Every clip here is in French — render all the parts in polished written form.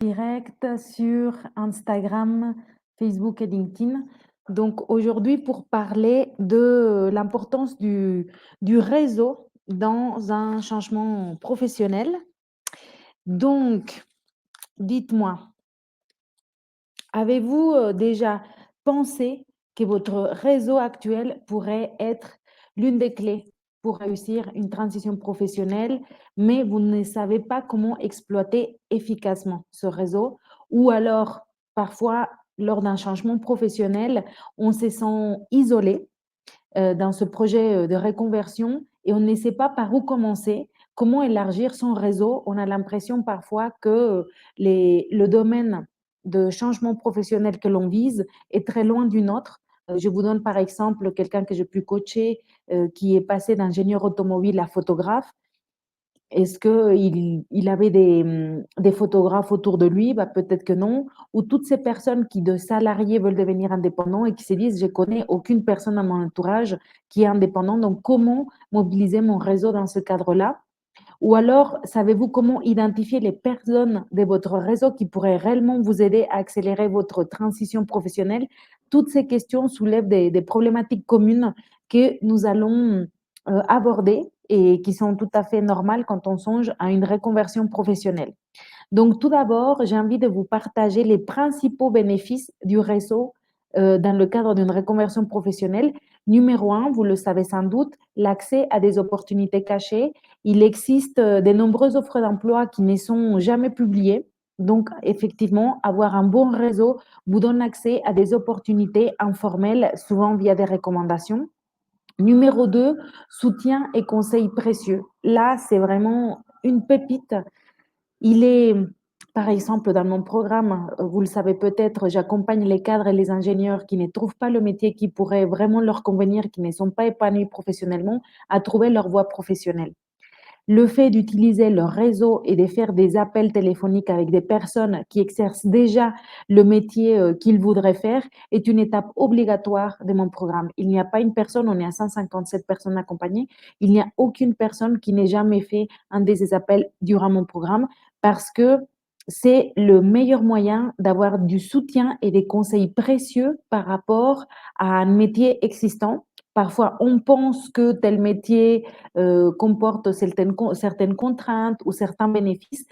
Direct sur Instagram, Facebook et LinkedIn. Donc aujourd'hui, pour parler de l'importance du réseau dans un changement professionnel. Donc, dites-moi, avez-vous déjà pensé que votre réseau actuel pourrait être l'une des clés pour réussir une transition professionnelle, mais vous ne savez pas comment exploiter efficacement ce réseau? Ou alors, parfois, lors d'un changement professionnel, on se sent isolé dans ce projet de reconversion et on ne sait pas par où commencer, comment élargir son réseau. On a l'impression parfois que le domaine de changement professionnel que l'on vise est très loin du nôtre. Je vous donne par exemple quelqu'un que j'ai pu coacher qui est passé d'ingénieur automobile à photographe. Est-ce qu'il avait des photographes autour de lui? Bah, peut-être que non. Ou toutes ces personnes qui, de salariés, veulent devenir indépendants et qui se disent, je connais aucune personne dans mon entourage qui est indépendant, donc comment mobiliser mon réseau dans ce cadre-là? Ou alors, savez-vous comment identifier les personnes de votre réseau qui pourraient réellement vous aider à accélérer votre transition professionnelle? Toutes ces questions soulèvent des problématiques communes que nous allons aborder et qui sont tout à fait normales quand on songe à une reconversion professionnelle. Donc, tout d'abord, j'ai envie de vous partager les principaux bénéfices du réseau dans le cadre d'une reconversion professionnelle. Numéro un, vous le savez sans doute, l'accès à des opportunités cachées. Il existe de nombreuses offres d'emploi qui ne sont jamais publiées. Donc, effectivement, avoir un bon réseau vous donne accès à des opportunités informelles, souvent via des recommandations. Numéro 2, soutien et conseils précieux. Là, c'est vraiment une pépite. Il est, par exemple, dans mon programme, vous le savez peut-être, j'accompagne les cadres et les ingénieurs qui ne trouvent pas le métier qui pourrait vraiment leur convenir, qui ne sont pas épanouis professionnellement, à trouver leur voie professionnelle. Le fait d'utiliser leur réseau et de faire des appels téléphoniques avec des personnes qui exercent déjà le métier qu'ils voudraient faire est une étape obligatoire de mon programme. Il n'y a pas une personne, on est à 157 personnes accompagnées, il n'y a aucune personne qui n'ait jamais fait un de ces appels durant mon programme parce que c'est le meilleur moyen d'avoir du soutien et des conseils précieux par rapport à un métier existant. Parfois, on pense que tel métier comporte certaines contraintes ou certains bénéfices.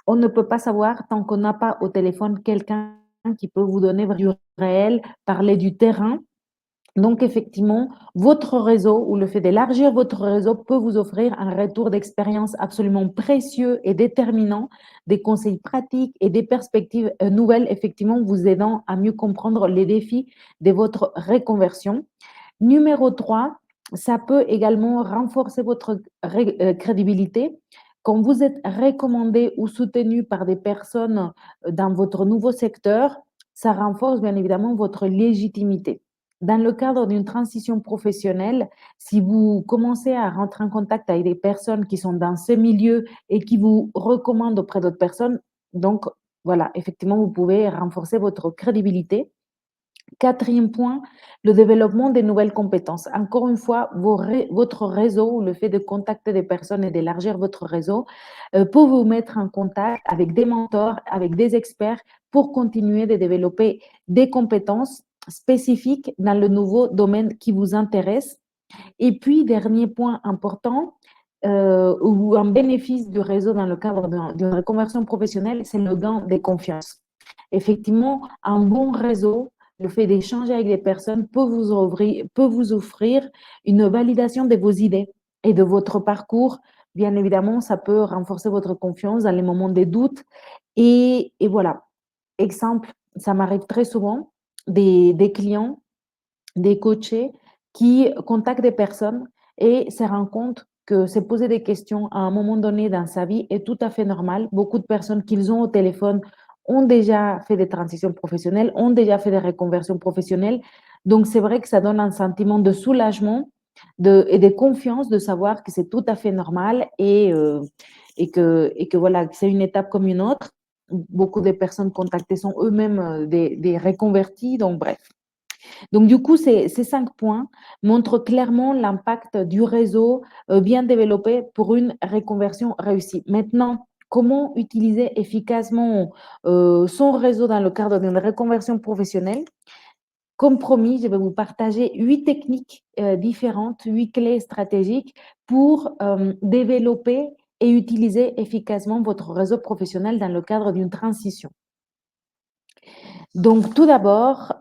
On ne peut pas savoir tant qu'on n'a pas au téléphone quelqu'un qui peut vous donner du réel, parler du terrain. Donc, effectivement, votre réseau ou le fait d'élargir votre réseau peut vous offrir un retour d'expérience absolument précieux et déterminant, des conseils pratiques et des perspectives nouvelles, effectivement, vous aidant à mieux comprendre les défis de votre reconversion. Numéro 3, ça peut également renforcer votre crédibilité. Quand vous êtes recommandé ou soutenu par des personnes dans votre nouveau secteur, ça renforce bien évidemment votre légitimité. Dans le cadre d'une transition professionnelle, si vous commencez à rentrer en contact avec des personnes qui sont dans ce milieu et qui vous recommandent auprès d'autres personnes, donc voilà, effectivement, vous pouvez renforcer votre crédibilité. Quatrième point, le développement des nouvelles compétences. Encore une fois, votre réseau, le fait de contacter des personnes et d'élargir votre réseau, peut vous mettre en contact avec des mentors, avec des experts pour continuer de développer des compétences spécifiques dans le nouveau domaine qui vous intéresse. Et puis, dernier point important, ou un bénéfice du réseau dans le cadre d'une reconversion professionnelle, c'est le gain de confiance. Effectivement, un bon réseau, le fait d'échanger avec des personnes peut vous offrir une validation de vos idées et de votre parcours. Bien évidemment, ça peut renforcer votre confiance dans les moments de doute. Et voilà, exemple, ça m'arrive très souvent, des clients, des coachés qui contactent des personnes et se rendent compte que se poser des questions à un moment donné dans sa vie est tout à fait normal. Beaucoup de personnes qu'ils ont au téléphone ont déjà fait des transitions professionnelles, ont déjà fait des reconversions professionnelles. Donc, c'est vrai que ça donne un sentiment de soulagement et de confiance de savoir que c'est tout à fait normal et que voilà, c'est une étape comme une autre. Beaucoup de personnes contactées sont eux-mêmes des reconvertis. Donc, bref. Donc, du coup, ces 5 points montrent clairement l'impact du réseau bien développé pour une reconversion réussie. Maintenant, comment utiliser efficacement son réseau dans le cadre d'une reconversion professionnelle. Comme promis, je vais vous partager 8 techniques différentes, 8 clés stratégiques pour développer et utiliser efficacement votre réseau professionnel dans le cadre d'une transition. Donc, tout d'abord,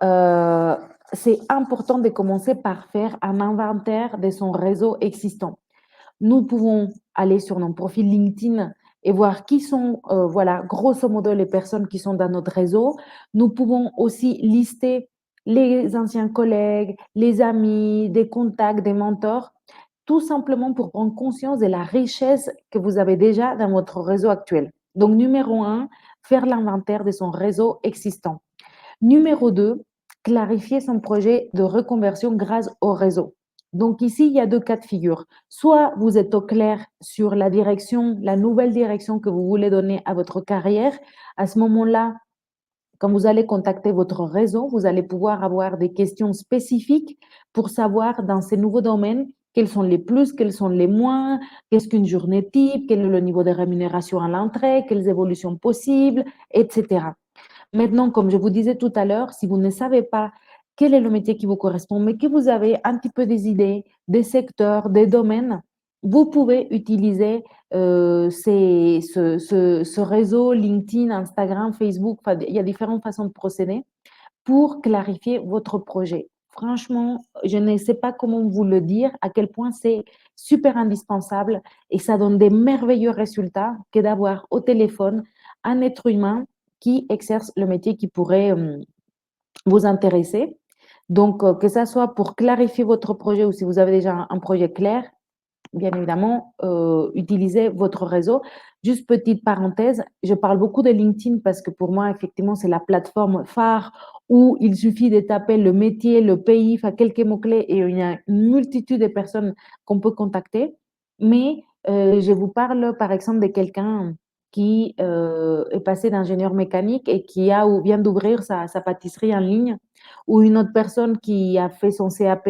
c'est important de commencer par faire un inventaire de son réseau existant. Nous pouvons aller sur nos profils LinkedIn et voir qui sont, voilà, grosso modo, les personnes qui sont dans notre réseau. Nous pouvons aussi lister les anciens collègues, les amis, des contacts, des mentors, tout simplement pour prendre conscience de la richesse que vous avez déjà dans votre réseau actuel. Donc, numéro un, faire l'inventaire de son réseau existant. Numéro 2, clarifier son projet de reconversion grâce au réseau. Donc ici, il y a deux cas de figure. Soit vous êtes au clair sur la direction, la nouvelle direction que vous voulez donner à votre carrière. À ce moment-là, quand vous allez contacter votre réseau, vous allez pouvoir avoir des questions spécifiques pour savoir dans ces nouveaux domaines quels sont les plus, quels sont les moins, qu'est-ce qu'une journée type, quel est le niveau de rémunération à l'entrée, quelles évolutions possibles, etc. Maintenant, comme je vous disais tout à l'heure, si vous ne savez pas quel est le métier qui vous correspond, mais que vous avez un petit peu des idées, des secteurs, des domaines, vous pouvez utiliser ce réseau LinkedIn, Instagram, Facebook. Enfin, il y a différentes façons de procéder pour clarifier votre projet. Franchement, je ne sais pas comment vous le dire, à quel point c'est super indispensable et ça donne des merveilleux résultats que d'avoir au téléphone un être humain qui exerce le métier qui pourrait vous intéresser. Donc, que ça soit pour clarifier votre projet ou si vous avez déjà un projet clair, bien évidemment, utilisez votre réseau. Juste petite parenthèse, je parle beaucoup de LinkedIn parce que pour moi, effectivement, c'est la plateforme phare où il suffit de taper le métier, le pays, enfin, quelques mots-clés et il y a une multitude de personnes qu'on peut contacter. Mais je vous parle, par exemple, de quelqu'un qui est passé d'ingénieur mécanique et qui a ou vient d'ouvrir sa pâtisserie en ligne, ou une autre personne qui a fait son CAP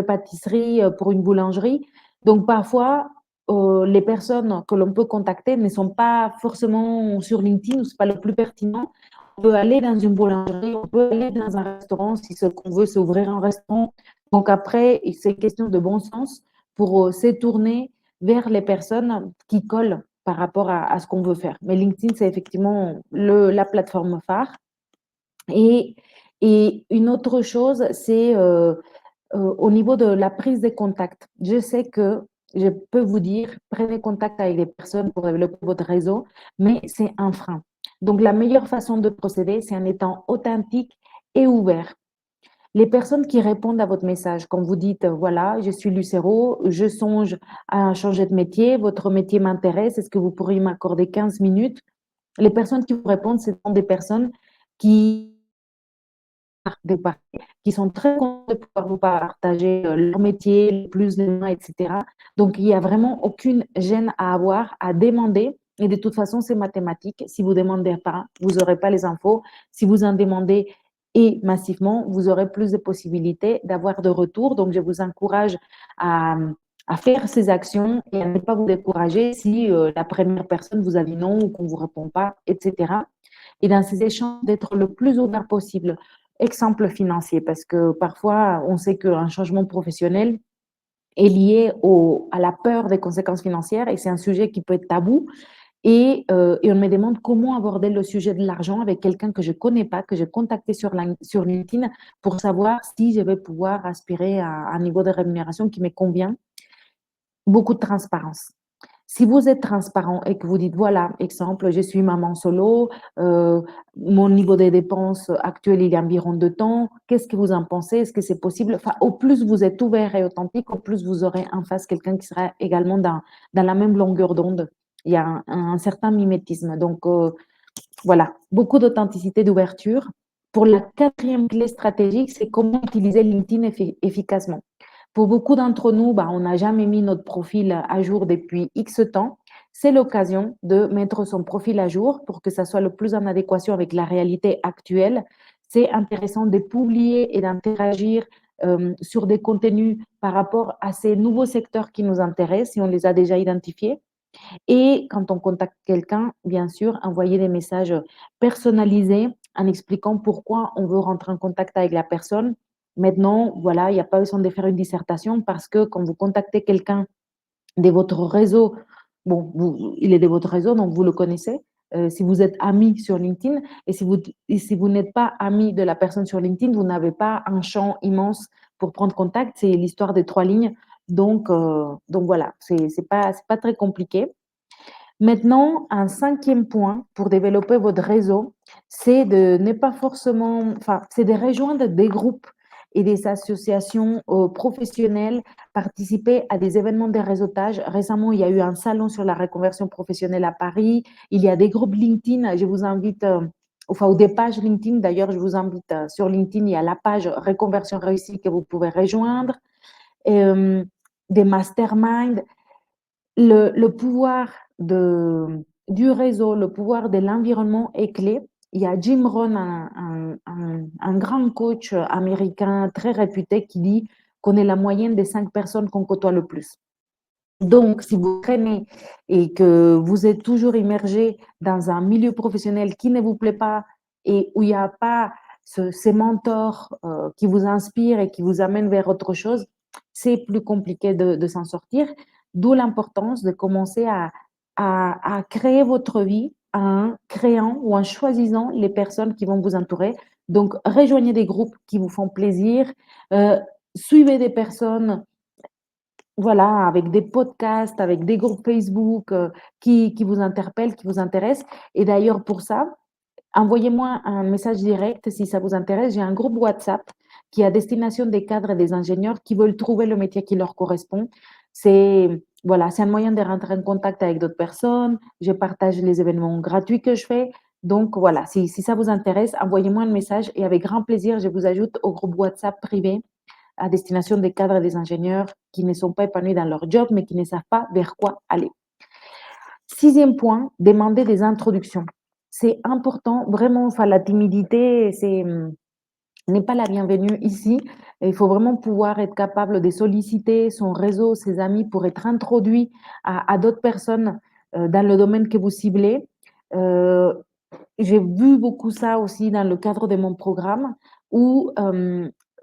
pâtisserie pour une boulangerie. Donc, parfois, les personnes que l'on peut contacter ne sont pas forcément sur LinkedIn ou ce n'est pas le plus pertinent. On peut aller dans une boulangerie, on peut aller dans un restaurant si ce qu'on veut, c'est ouvrir un restaurant. Donc, après, c'est question de bon sens pour se tourner vers les personnes qui collent par rapport à ce qu'on veut faire. Mais LinkedIn, c'est effectivement la plateforme phare. Et, et une autre chose, c'est au niveau de la prise de contact. Je sais que je peux vous dire, prenez contact avec les personnes pour développer votre réseau, mais c'est un frein. Donc, la meilleure façon de procéder, c'est en étant authentique et ouvert. Les personnes qui répondent à votre message, quand vous dites, voilà, je suis Lucero, je songe à changer de métier, votre métier m'intéresse, est-ce que vous pourriez m'accorder 15 minutes? Les personnes qui vous répondent, ce sont des personnes qui qui sont très contents de pouvoir vous partager leur métier, les plus, les moins, etc. Donc, il n'y a vraiment aucune gêne à avoir, à demander. Et de toute façon, c'est mathématique. Si vous ne demandez pas, vous n'aurez pas les infos. Si vous en demandez et massivement, vous aurez plus de possibilités d'avoir de retour. Donc, je vous encourage à faire ces actions et à ne pas vous décourager si la première personne vous a dit non ou qu'on ne vous répond pas, etc. Et dans ces échanges, d'être le plus ouvert possible. Exemple financier, parce que parfois, on sait qu'un changement professionnel est lié à la peur des conséquences financières et c'est un sujet qui peut être tabou. Et on me demande comment aborder le sujet de l'argent avec quelqu'un que je ne connais pas, que j'ai contacté sur LinkedIn pour savoir si je vais pouvoir aspirer à un niveau de rémunération qui me convient. Beaucoup de transparence. Si vous êtes transparent et que vous dites, voilà, exemple, je suis maman solo, mon niveau de dépenses actuel, il est environ de temps, qu'est-ce que vous en pensez? Est-ce que c'est possible? Enfin, au plus vous êtes ouvert et authentique, au plus vous aurez en face quelqu'un qui sera également dans la même longueur d'onde. Il y a un certain mimétisme. Donc, voilà, beaucoup d'authenticité, d'ouverture. Pour la quatrième clé stratégique, c'est comment utiliser LinkedIn efficacement. Pour beaucoup d'entre nous, bah, on n'a jamais mis notre profil à jour depuis X temps. C'est l'occasion de mettre son profil à jour pour que ça soit le plus en adéquation avec la réalité actuelle. C'est intéressant de publier et d'interagir sur des contenus par rapport à ces nouveaux secteurs qui nous intéressent, si on les a déjà identifiés. Et quand on contacte quelqu'un, bien sûr, envoyer des messages personnalisés en expliquant pourquoi on veut rentrer en contact avec la personne. Maintenant, voilà, il n'y a pas besoin de faire une dissertation parce que quand vous contactez quelqu'un de votre réseau, bon, il est de votre réseau, donc vous le connaissez. Si vous êtes ami sur LinkedIn et si vous n'êtes pas ami de la personne sur LinkedIn, vous n'avez pas un champ immense pour prendre contact. C'est l'histoire des 3 lignes. Donc voilà, c'est pas très compliqué. Maintenant, un 5e point pour développer votre réseau, c'est de ne pas forcément, enfin, c'est de rejoindre des groupes et des associations professionnelles, participer à des événements de réseautage. Récemment, il y a eu un salon sur la reconversion professionnelle à Paris. Il y a des groupes LinkedIn. Je vous invite, enfin, ou des pages LinkedIn. D'ailleurs, je vous invite sur LinkedIn, il y a la page Reconversion réussie que vous pouvez rejoindre. Et, des masterminds, le pouvoir du réseau, le pouvoir de l'environnement est clé. Il y a Jim Rohn, un grand coach américain très réputé, qui dit qu'on est la moyenne des 5 personnes qu'on côtoie le plus. Donc, si vous traînez et que vous êtes toujours immergé dans un milieu professionnel qui ne vous plaît pas et où il n'y a pas ces mentors qui vous inspirent et qui vous amènent vers autre chose, c'est plus compliqué de s'en sortir. D'où l'importance de commencer à créer votre vie en créant ou en choisissant les personnes qui vont vous entourer. Donc, rejoignez des groupes qui vous font plaisir, euh, suivez des personnes, voilà, avec des podcasts, avec des groupes Facebook qui vous interpellent, qui vous intéressent. Et d'ailleurs, pour ça, envoyez-moi un message direct si ça vous intéresse. J'ai un groupe WhatsApp qui est à destination des cadres et des ingénieurs qui veulent trouver le métier qui leur correspond. C'est voilà, c'est un moyen de rentrer en contact avec d'autres personnes. Je partage les événements gratuits que je fais. Donc voilà, si ça vous intéresse, envoyez-moi un message et avec grand plaisir, je vous ajoute au groupe WhatsApp privé à destination des cadres et des ingénieurs qui ne sont pas épanouis dans leur job, mais qui ne savent pas vers quoi aller. 6e point, demander des introductions. C'est important, vraiment, enfin, la timidité, n'est pas la bienvenue ici. Il faut vraiment pouvoir être capable de solliciter son réseau, ses amis pour être introduit à d'autres personnes dans le domaine que vous ciblez. Euh, j'ai vu beaucoup ça aussi dans le cadre de mon programme où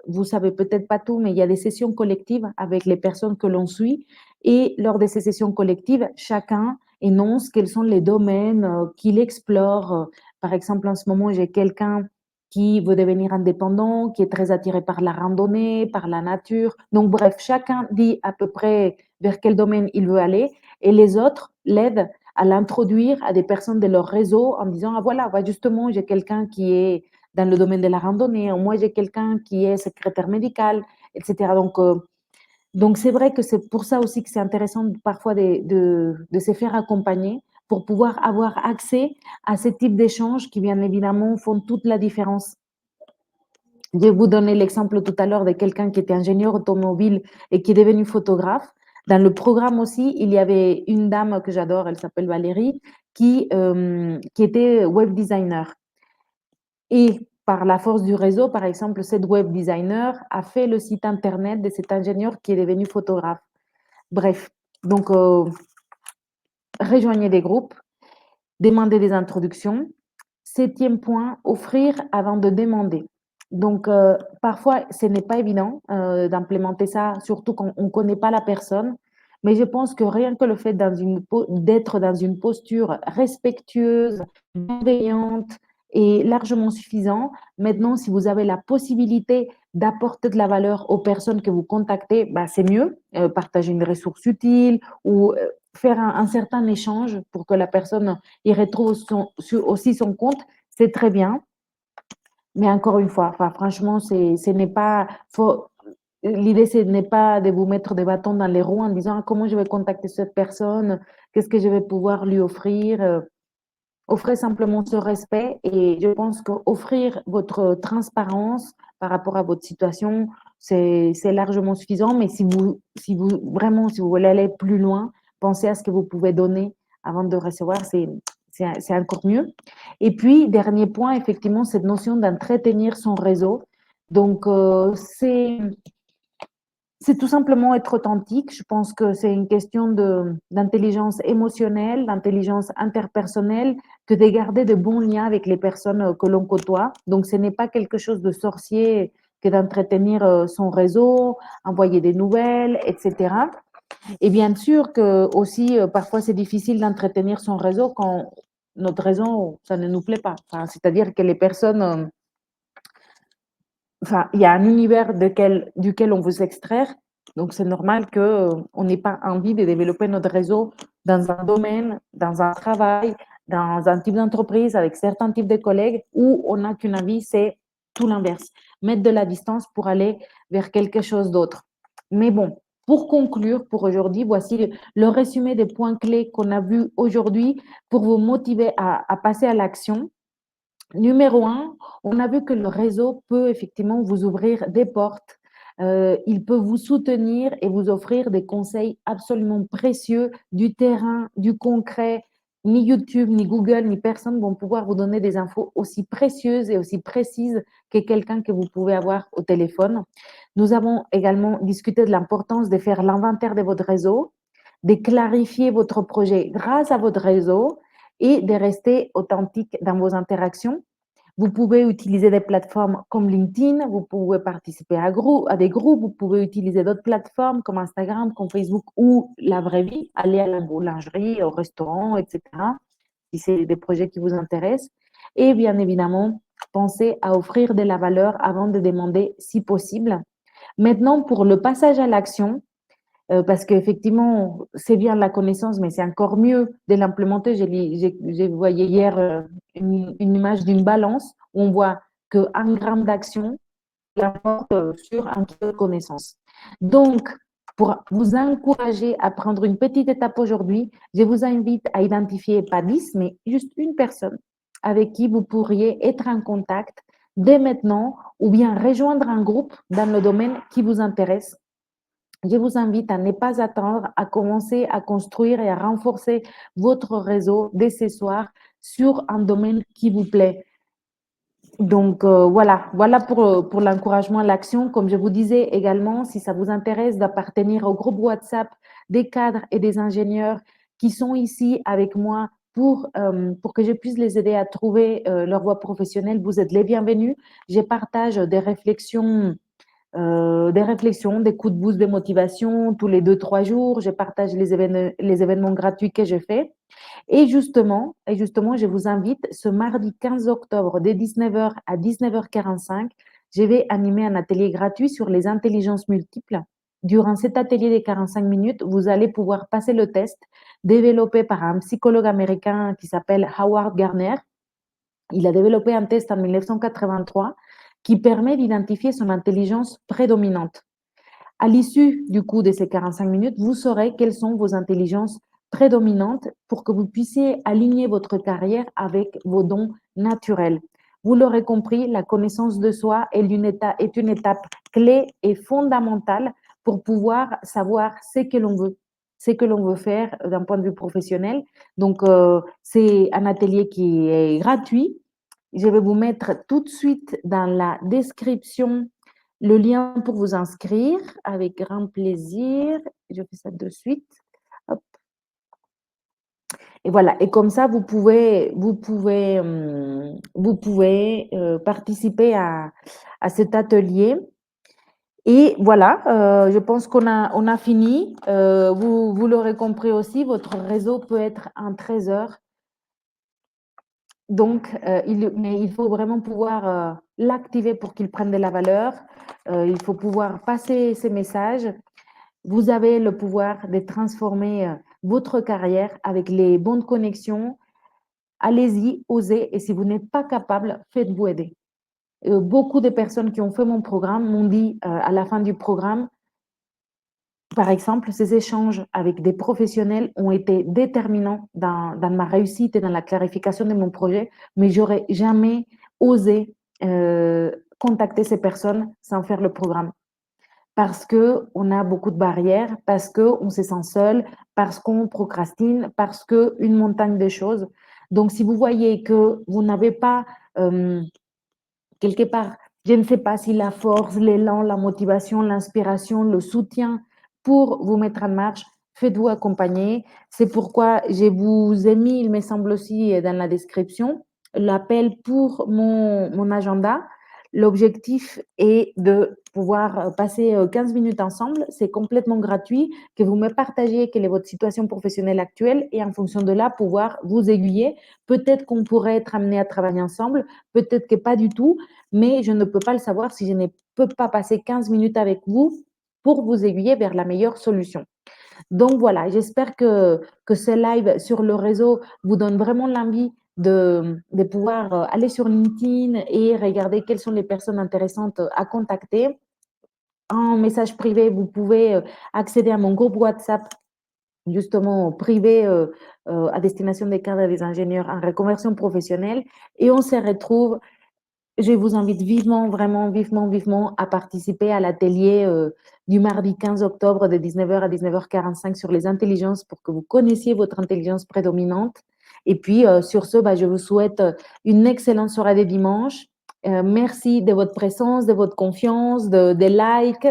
vous savez peut-être pas tout, mais il y a des sessions collectives avec les personnes que l'on suit. Et lors de ces sessions collectives, chacun énonce quels sont les domaines qu'il explore. Par exemple, en ce moment, j'ai quelqu'un qui veut devenir indépendant, qui est très attiré par la randonnée, par la nature. Donc, bref, chacun dit à peu près vers quel domaine il veut aller et les autres l'aident à l'introduire à des personnes de leur réseau en disant, ah voilà, bah, justement, j'ai quelqu'un qui est dans le domaine de la randonnée, ou moi j'ai quelqu'un qui est secrétaire médical, etc. Donc c'est vrai que c'est pour ça aussi que c'est intéressant parfois de se faire accompagner pour pouvoir avoir accès à ce type d'échanges qui, bien évidemment, font toute la différence. Je vais vous donner l'exemple tout à l'heure de quelqu'un qui était ingénieur automobile et qui est devenu photographe. Dans le programme aussi, il y avait une dame que j'adore, elle s'appelle Valérie, qui était web designer. Et par la force du réseau, par exemple, cette web designer a fait le site internet de cet ingénieur qui est devenu photographe. Bref, donc rejoignez des groupes, demandez des introductions. 7e point, offrir avant de demander. Donc, parfois, ce n'est pas évident d'implémenter ça, surtout quand on ne connaît pas la personne. Mais je pense que rien que le fait d'être dans une posture respectueuse, bienveillante est largement suffisant. Maintenant, si vous avez la possibilité d'apporter de la valeur aux personnes que vous contactez, bah, c'est mieux. Partager une ressource utile ou faire un certain échange pour que la personne y retrouve aussi son compte, c'est très bien. Mais encore une fois, enfin, franchement, ce n'est pas, l'idée, ce n'est pas de vous mettre des bâtons dans les roues en disant, ah, comment je vais contacter cette personne, qu'est-ce que je vais pouvoir lui offrir. Offrez simplement ce respect et je pense qu'offrir votre transparence par rapport à votre situation, c'est largement suffisant. Mais si vous voulez aller plus loin, pensez à ce que vous pouvez donner avant de recevoir, c'est encore mieux. Et puis, dernier point, effectivement, cette notion d'entretenir son réseau. Donc, c'est tout simplement être authentique. Je pense que c'est une question d'intelligence émotionnelle, d'intelligence interpersonnelle, que de garder de bons liens avec les personnes que l'on côtoie. Donc, ce n'est pas quelque chose de sorcier que d'entretenir son réseau, envoyer des nouvelles, etc. Et bien sûr que aussi, parfois, c'est difficile d'entretenir son réseau quand notre réseau, ça ne nous plaît pas. Enfin, c'est-à-dire que les personnes, enfin, il y a un univers duquel on veut s'extraire. Donc, c'est normal qu'on n'ait pas envie de développer notre réseau dans un domaine, dans un travail, dans un type d'entreprise, avec certains types de collègues, où on n'a qu'une envie, c'est tout l'inverse. Mettre de la distance pour aller vers quelque chose d'autre. Mais bon, pour conclure, pour aujourd'hui, voici le résumé des points clés qu'on a vus aujourd'hui pour vous motiver à passer à l'action. Numéro un, on a vu que le réseau peut effectivement vous ouvrir des portes. Il peut vous soutenir et vous offrir des conseils absolument précieux, du terrain, du concret. Ni YouTube, ni Google, ni personne vont pouvoir vous donner des infos aussi précieuses et aussi précises que quelqu'un que vous pouvez avoir au téléphone. Nous avons également discuté de l'importance de faire l'inventaire de votre réseau, de clarifier votre projet grâce à votre réseau et de rester authentique dans vos interactions. Vous pouvez utiliser des plateformes comme LinkedIn, vous pouvez participer à des groupes, vous pouvez utiliser d'autres plateformes comme Instagram, comme Facebook ou la vraie vie, aller à la boulangerie, au restaurant, etc., si c'est des projets qui vous intéressent. Et bien évidemment, pensez à offrir de la valeur avant de demander si possible. Maintenant, pour le passage à l'action, parce qu'effectivement, c'est bien la connaissance, mais c'est encore mieux de l'implémenter. J'ai voyé hier une image d'une balance où on voit qu'un gramme d'action l'apporte sur un kilo de connaissance. Donc, pour vous encourager à prendre une petite étape aujourd'hui, je vous invite à identifier pas 10, mais juste une personne avec qui vous pourriez être en contact dès maintenant ou bien rejoindre un groupe dans le domaine qui vous intéresse. Je vous invite à ne pas attendre, à commencer à construire et à renforcer votre réseau dès ce soir sur un domaine qui vous plaît. Donc voilà pour l'encouragement à l'action. Comme je vous disais également, si ça vous intéresse d'appartenir au groupe WhatsApp des cadres et des ingénieurs qui sont ici avec moi pour que je puisse les aider à trouver leur voie professionnelle, vous êtes les bienvenus. Je partage des réflexions, des coups de boost de motivation tous les 2-3 jours. Je partage les événements gratuits que je fais. Et justement, je vous invite ce mardi 15 octobre de 19h à 19h45, je vais animer un atelier gratuit sur les intelligences multiples. Durant cet atelier de 45 minutes, vous allez pouvoir passer le test développé par un psychologue américain qui s'appelle Howard Gardner. Il a développé un test en 1983 qui permet d'identifier son intelligence prédominante. À l'issue du coup de ces 45 minutes, vous saurez quelles sont vos intelligences prédominantes pour que vous puissiez aligner votre carrière avec vos dons naturels. Vous l'aurez compris, la connaissance de soi est une étape clé et fondamentale pour pouvoir savoir ce que l'on veut faire d'un point de vue professionnel. Donc, c'est un atelier qui est gratuit. Je vais vous mettre tout de suite dans la description le lien pour vous inscrire avec grand plaisir. Je fais ça de suite. Hop. Et voilà. Et comme ça, vous pouvez participer à cet atelier. Et voilà, je pense qu'on a fini. Vous l'aurez compris aussi, votre réseau peut être un trésor. Donc, mais il faut vraiment pouvoir l'activer pour qu'il prenne de la valeur. Il faut pouvoir passer ces messages. Vous avez le pouvoir de transformer votre carrière avec les bonnes connexions. Allez-y, osez. Et si vous n'êtes pas capable, faites-vous aider. Beaucoup de personnes qui ont fait mon programme m'ont dit à la fin du programme, par exemple, ces échanges avec des professionnels ont été déterminants dans ma réussite et dans la clarification de mon projet, mais j'aurais jamais osé contacter ces personnes sans faire le programme. Parce qu'on a beaucoup de barrières, parce qu'on se sent seul, parce qu'on procrastine, parce qu'une montagne de choses. Donc, si vous voyez que vous n'avez pas quelque part Je ne sais pas si la force, l'élan, la motivation, l'inspiration, le soutien pour vous mettre en marche, faites-vous accompagner. C'est pourquoi je vous ai mis, il me semble aussi dans la description, l'appel pour mon agenda. L'objectif est de pouvoir passer 15 minutes ensemble. C'est complètement gratuit, que vous me partagiez quelle est votre situation professionnelle actuelle et en fonction de là, pouvoir vous aiguiller. Peut-être qu'on pourrait être amené à travailler ensemble, peut-être que pas du tout, mais je ne peux pas le savoir si je ne peux pas passer 15 minutes avec vous pour vous aiguiller vers la meilleure solution. Donc voilà, j'espère que ce live sur le réseau vous donne vraiment l'envie de pouvoir aller sur LinkedIn et regarder quelles sont les personnes intéressantes à contacter. En message privé, vous pouvez accéder à mon groupe WhatsApp, justement privé à destination des cadres et des ingénieurs en reconversion professionnelle. Et on se retrouve, je vous invite vivement, vraiment, vivement, vivement à participer à l'atelier du mardi 15 octobre de 19h à 19h45 sur les intelligences pour que vous connaissiez votre intelligence prédominante. Et puis, sur ce, bah, je vous souhaite une excellente soirée de dimanche. Merci de votre présence, de votre confiance, des likes.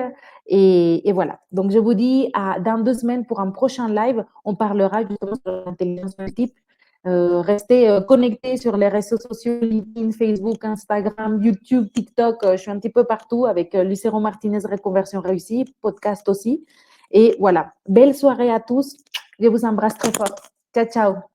Et voilà. Donc, je vous dis dans 2 semaines pour un prochain live. On parlera justement sur l'intelligence multiple. Restez connectés sur les réseaux sociaux, LinkedIn, Facebook, Instagram, YouTube, TikTok. Je suis un petit peu partout avec Lucero Martinez, Reconversion réussie, podcast aussi. Et voilà, belle soirée à tous. Je vous embrasse très fort. Ciao, ciao.